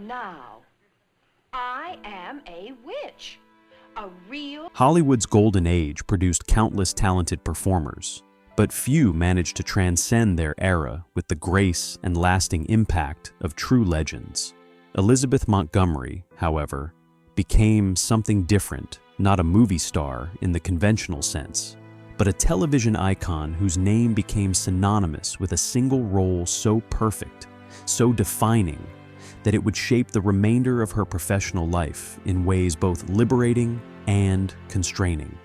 now. I am a witch. A real... Hollywood's golden age produced countless talented performers, but few managed to transcend their era with the grace and lasting impact of true legends. Elizabeth Montgomery, however, became something different, not a movie star in the conventional sense, but a television icon whose name became synonymous with a single role so perfect, so defining, that it would shape the remainder of her professional life in ways both liberating and constraining.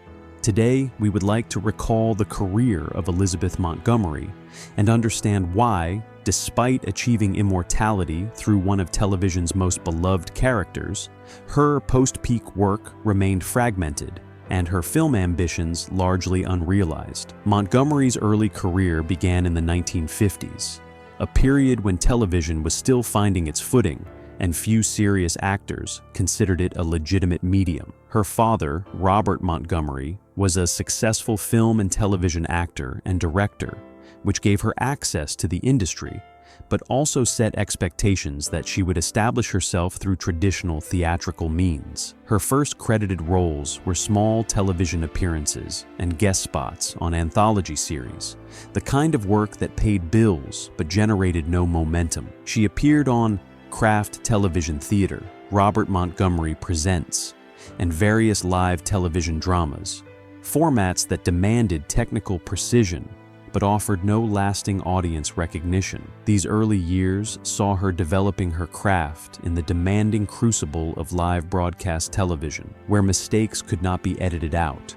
Today, we would like to recall the career of Elizabeth Montgomery and understand why, despite achieving immortality through one of television's most beloved characters, her post-peak work remained fragmented and her film ambitions largely unrealized. Montgomery's early career began in the 1950s, a period when television was still finding its footing and few serious actors considered it a legitimate medium. Her father, Robert Montgomery, was a successful film and television actor and director, which gave her access to the industry, but also set expectations that she would establish herself through traditional theatrical means. Her first credited roles were small television appearances and guest spots on anthology series, the kind of work that paid bills but generated no momentum. She appeared on Kraft Television Theater, Robert Montgomery Presents, and various live television dramas, formats that demanded technical precision but offered no lasting audience recognition. These early years saw her developing her craft in the demanding crucible of live broadcast television, where mistakes could not be edited out,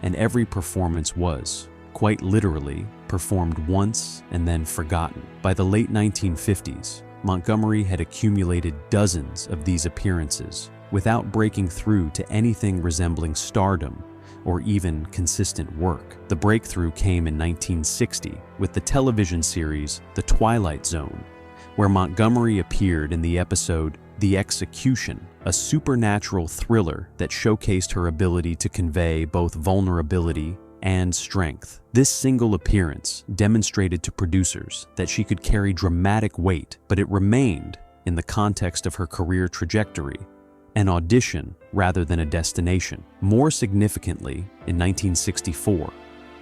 and every performance was, quite literally, performed once and then forgotten. By the late 1950s, Montgomery had accumulated dozens of these appearances without breaking through to anything resembling stardom or even consistent work. The breakthrough came in 1960 with the television series The Twilight Zone, where Montgomery appeared in the episode The Execution, a supernatural thriller that showcased her ability to convey both vulnerability and strength. This single appearance demonstrated to producers that she could carry dramatic weight, but it remained, in the context of her career trajectory, an audition rather than a destination. More significantly, in 1964,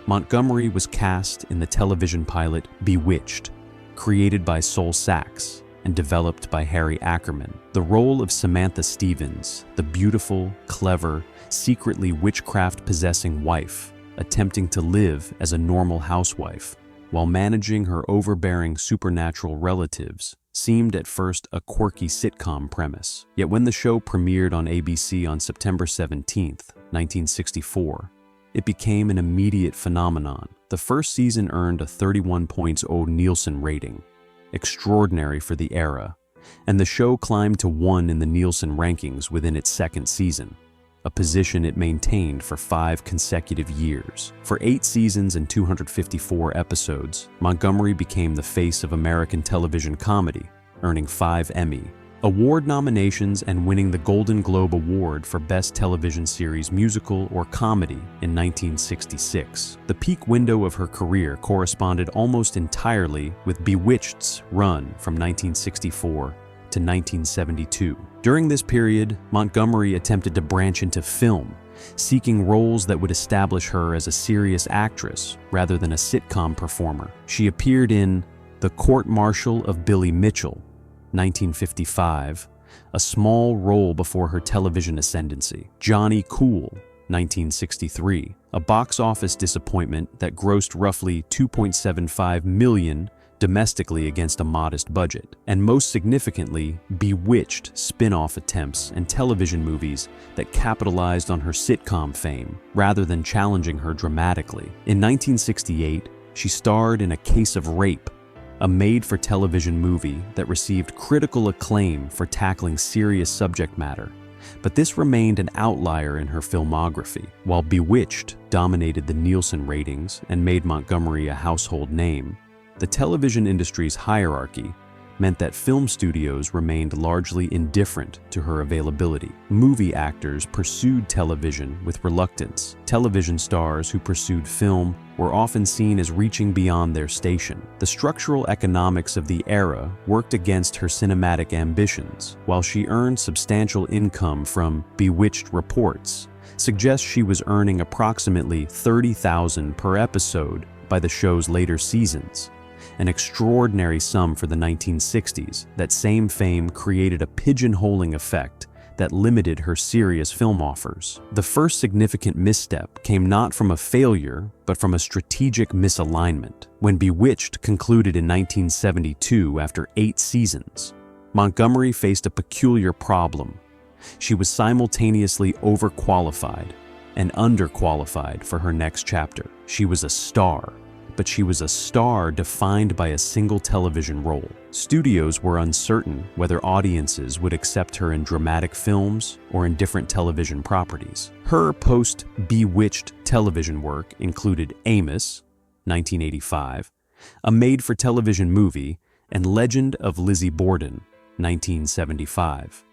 Montgomery was cast in the television pilot Bewitched, created by Sol Sachs and developed by Harry Ackerman. The role of Samantha Stephens, the beautiful, clever, secretly witchcraft-possessing wife, attempting to live as a normal housewife while managing her overbearing supernatural relatives, seemed at first a quirky sitcom premise. Yet when the show premiered on ABC on September 17, 1964, it became an immediate phenomenon. The first season earned a 31.0 Nielsen rating, extraordinary for the era, and the show climbed to 1 in the Nielsen rankings within its second season, a position it maintained for 5 consecutive years. For 8 seasons and 254 episodes, Montgomery became the face of American television comedy, earning 5 Emmy Award nominations and winning the Golden Globe Award for Best Television Series Musical or Comedy in 1966. The peak window of her career corresponded almost entirely with Bewitched's run from 1964 to 1972. During this period, Montgomery attempted to branch into film, seeking roles that would establish her as a serious actress rather than a sitcom performer. She appeared in The Court Martial of Billy Mitchell, 1955, a small role before her television ascendancy. Johnny Cool, 1963, a box office disappointment that grossed roughly $2.75 million domestically against a modest budget. And most significantly, Bewitched spin-off attempts and television movies that capitalized on her sitcom fame rather than challenging her dramatically. In 1968, she starred in A Case of Rape, a made-for-television movie that received critical acclaim for tackling serious subject matter, but this remained an outlier in her filmography. While Bewitched dominated the Nielsen ratings and made Montgomery a household name, the television industry's hierarchy meant that film studios remained largely indifferent to her availability. Movie actors pursued television with reluctance. Television stars who pursued film were often seen as reaching beyond their station. The structural economics of the era worked against her cinematic ambitions. While she earned substantial income from Bewitched reports, suggests she was earning approximately $30,000 per episode by the show's later seasons. An extraordinary sum for the 1960s. That same fame created a pigeonholing effect that limited her serious film offers. The first significant misstep came not from a failure, but from a strategic misalignment. When Bewitched concluded in 1972 after 8 seasons, Montgomery faced a peculiar problem. She was simultaneously overqualified and underqualified for her next chapter. She was a star, but she was a star defined by a single television role. Studios were uncertain whether audiences would accept her in dramatic films or in different television properties. Her post-Bewitched television work included Amos, 1985, a made-for-television movie, and Legend of Lizzie Borden, 1975.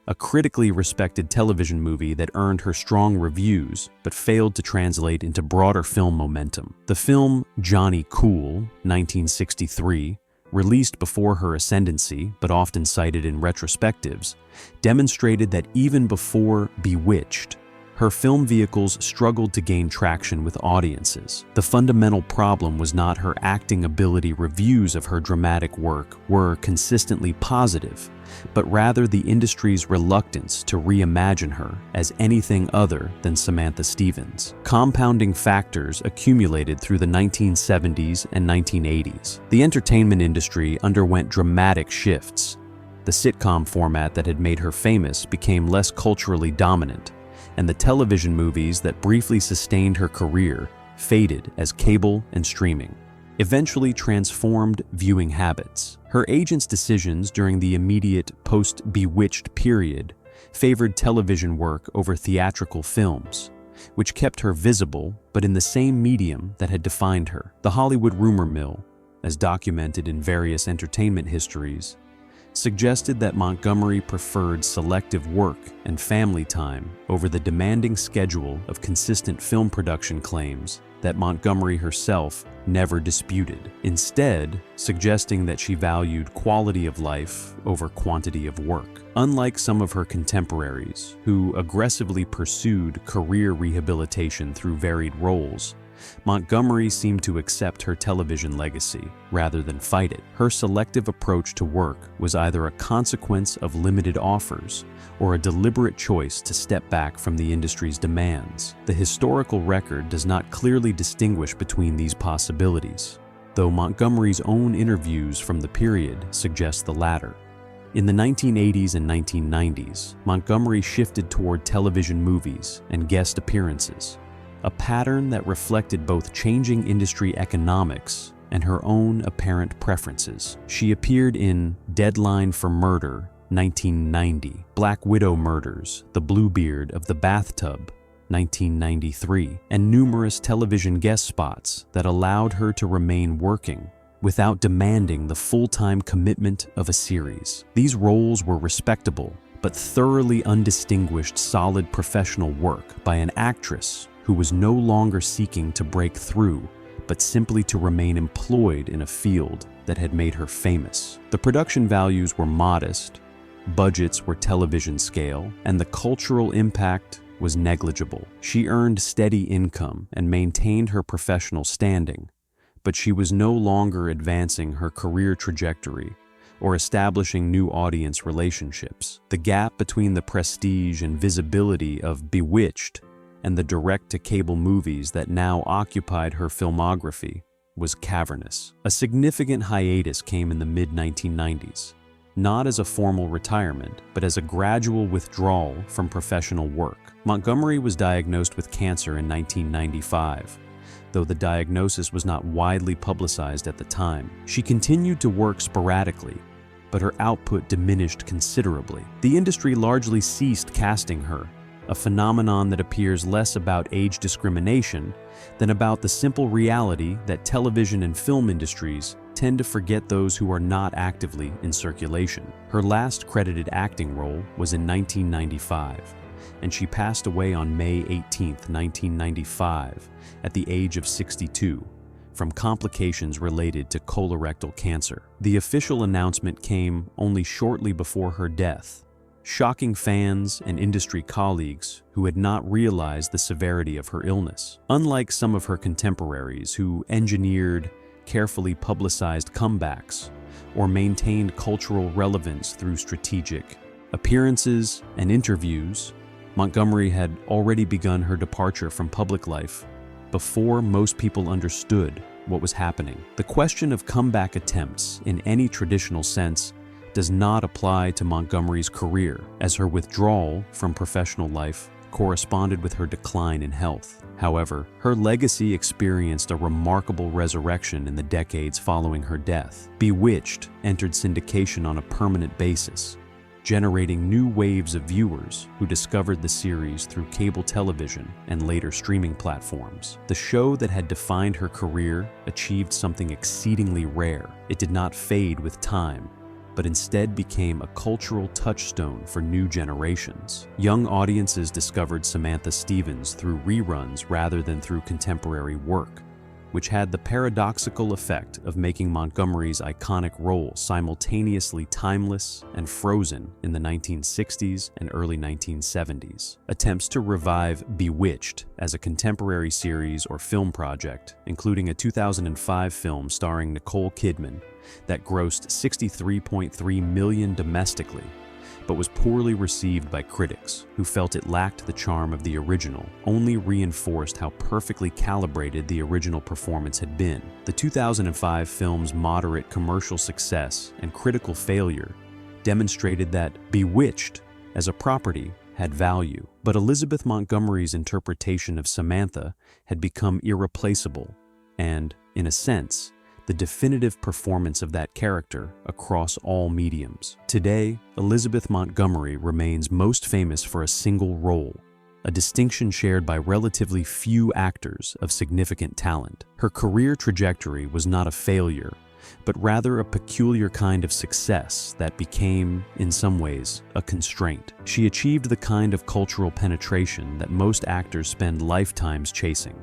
A critically respected television movie that earned her strong reviews but failed to translate into broader film momentum. The film Johnny Cool, 1963, released before her ascendancy but often cited in retrospectives, demonstrated that even before Bewitched, her film vehicles struggled to gain traction with audiences. The fundamental problem was not her acting ability. Reviews of her dramatic work were consistently positive, but rather the industry's reluctance to reimagine her as anything other than Samantha Stephens. Compounding factors accumulated through the 1970s and 1980s. The entertainment industry underwent dramatic shifts. The sitcom format that had made her famous became less culturally dominant, and the television movies that briefly sustained her career faded as cable and streaming eventually transformed viewing habits. Her agent's decisions during the immediate post-Bewitched period favored television work over theatrical films, which kept her visible but in the same medium that had defined her. The Hollywood rumor mill, as documented in various entertainment histories, suggested that Montgomery preferred selective work and family time over the demanding schedule of consistent film production claims that Montgomery herself never disputed, instead suggesting that she valued quality of life over quantity of work. Unlike some of her contemporaries, who aggressively pursued career rehabilitation through varied roles, Montgomery seemed to accept her television legacy rather than fight it. Her selective approach to work was either a consequence of limited offers or a deliberate choice to step back from the industry's demands. The historical record does not clearly distinguish between these possibilities, though Montgomery's own interviews from the period suggest the latter. In the 1980s and 1990s, Montgomery shifted toward television movies and guest appearances, a pattern that reflected both changing industry economics and her own apparent preferences. She appeared in Deadline for Murder, 1990, Black Widow Murders, The Bluebeard of the Bathtub, 1993, and numerous television guest spots that allowed her to remain working without demanding the full-time commitment of a series. These roles were respectable, but thoroughly undistinguished solid professional work by an actress who was no longer seeking to break through, but simply to remain employed in a field that had made her famous. The production values were modest, budgets were television scale, and the cultural impact was negligible. She earned steady income and maintained her professional standing, but she was no longer advancing her career trajectory or establishing new audience relationships. The gap between the prestige and visibility of Bewitched and the direct-to-cable movies that now occupied her filmography was cavernous. A significant hiatus came in the mid-1990s, not as a formal retirement, but as a gradual withdrawal from professional work. Montgomery was diagnosed with cancer in 1995, though the diagnosis was not widely publicized at the time. She continued to work sporadically, but her output diminished considerably. The industry largely ceased casting her, a phenomenon that appears less about age discrimination than about the simple reality that television and film industries tend to forget those who are not actively in circulation. Her last credited acting role was in 1995, and she passed away on May 18, 1995, at the age of 62, from complications related to colorectal cancer. The official announcement came only shortly before her death, shocking fans and industry colleagues who had not realized the severity of her illness. Unlike some of her contemporaries who engineered carefully publicized comebacks or maintained cultural relevance through strategic appearances and interviews, Montgomery had already begun her departure from public life before most people understood what was happening. The question of comeback attempts in any traditional sense does not apply to Montgomery's career, as her withdrawal from professional life corresponded with her decline in health. However, her legacy experienced a remarkable resurrection in the decades following her death. Bewitched entered syndication on a permanent basis, generating new waves of viewers who discovered the series through cable television and later streaming platforms. The show that had defined her career achieved something exceedingly rare. It did not fade with time, but instead became a cultural touchstone for new generations. Young audiences discovered Samantha Stephens through reruns rather than through contemporary work, which had the paradoxical effect of making Montgomery's iconic role simultaneously timeless and frozen in the 1960s and early 1970s. Attempts to revive Bewitched as a contemporary series or film project, including a 2005 film starring Nicole Kidman that grossed $63.3 million domestically, but was poorly received by critics who felt it lacked the charm of the original, only reinforced how perfectly calibrated the original performance had been. The 2005 film's moderate commercial success and critical failure demonstrated that Bewitched as a property had value, but Elizabeth Montgomery's interpretation of Samantha had become irreplaceable and, in a sense, the definitive performance of that character across all mediums. Today, Elizabeth Montgomery remains most famous for a single role, a distinction shared by relatively few actors of significant talent. Her career trajectory was not a failure, but rather a peculiar kind of success that became, in some ways, a constraint. She achieved the kind of cultural penetration that most actors spend lifetimes chasing.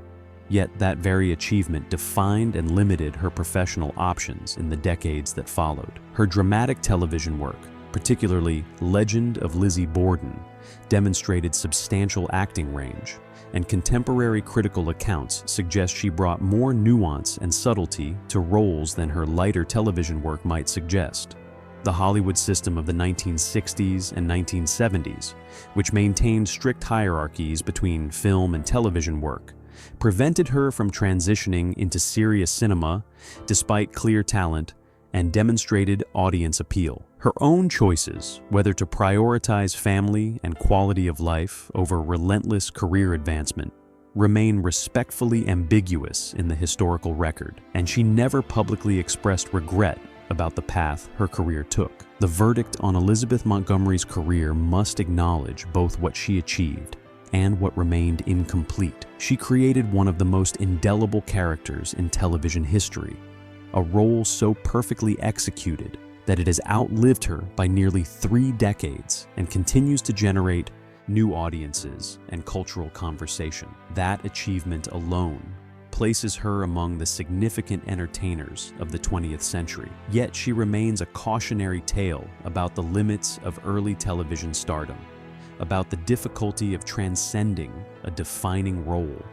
Yet that very achievement defined and limited her professional options in the decades that followed. Her dramatic television work, particularly Legend of Lizzie Borden, demonstrated substantial acting range, and contemporary critical accounts suggest she brought more nuance and subtlety to roles than her lighter television work might suggest. The Hollywood system of the 1960s and 1970s, which maintained strict hierarchies between film and television work, prevented her from transitioning into serious cinema despite clear talent and demonstrated audience appeal. Her own choices, whether to prioritize family and quality of life over relentless career advancement, remain respectfully ambiguous in the historical record, and she never publicly expressed regret about the path her career took. The verdict on Elizabeth Montgomery's career must acknowledge both what she achieved and what remained incomplete. She created one of the most indelible characters in television history, a role so perfectly executed that it has outlived her by nearly 3 decades and continues to generate new audiences and cultural conversation. That achievement alone places her among the significant entertainers of the 20th century. Yet she remains a cautionary tale about the limits of early television stardom, about the difficulty of transcending a defining role,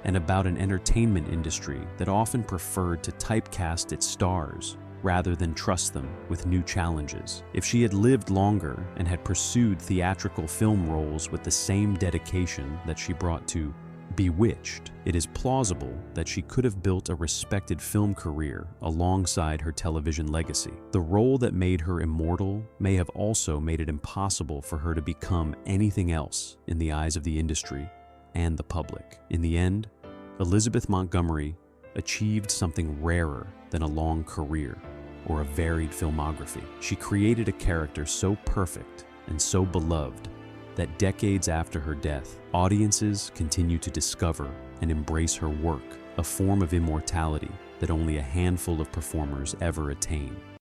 and about an entertainment industry that often preferred to typecast its stars rather than trust them with new challenges. If she had lived longer and had pursued theatrical film roles with the same dedication that she brought to Bewitched, it is plausible that she could have built a respected film career alongside her television legacy. The role that made her immortal may have also made it impossible for her to become anything else in the eyes of the industry and the public. In the end, Elizabeth Montgomery achieved something rarer than a long career or a varied filmography. She created a character so perfect and so beloved that decades after her death, audiences continue to discover and embrace her work, a form of immortality that only a handful of performers ever attain.